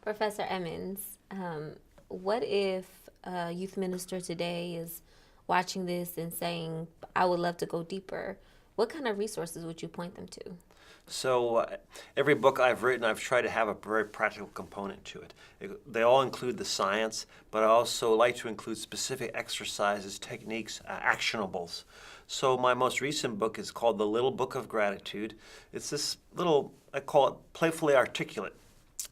Professor Emmons, what if a youth minister today is watching this and saying, I would love to go deeper? What kind of resources would you point them to? So every book I've written, I've tried to have a very practical component to it. They all include the science, but I also like to include specific exercises, techniques, actionables. So my most recent book is called The Little Book of Gratitude. It's this little, I call it playfully articulate,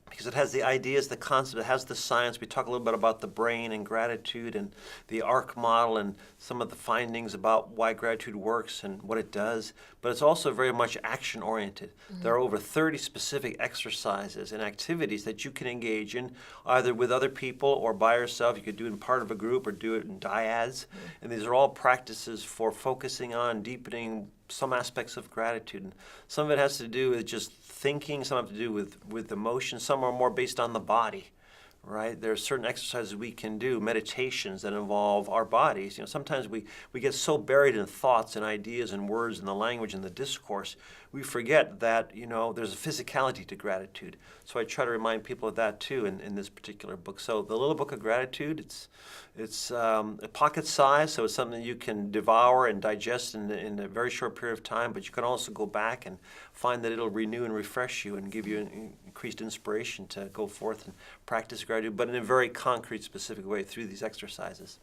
because it has the ideas, the concept, it has the science. We talk a little bit about the brain and gratitude and the ARC model and some of the findings about why gratitude works and what it does. But it's also very much action oriented. There are over 30 specific exercises and activities that you can engage in, either with other people or by yourself. You could do it in part of a group or do it in dyads. And these are all practices for focusing on deepening some aspects of gratitude. And some of it has to do with just thinking, some have to do with emotion, some are more based on the body, right? There are certain exercises we can do, meditations that involve our bodies. Sometimes we get so buried in thoughts and ideas and words and the language and the discourse, we forget that, there's a physicality to gratitude. So I try to remind people of that too in this particular book. So The Little Book of Gratitude, it's a pocket size, so it's something you can devour and digest in a very short period of time, but you can also go back and find that it'll renew and refresh you and give you an increased inspiration to go forth and practice gratitude, but in a very concrete, specific way through these exercises.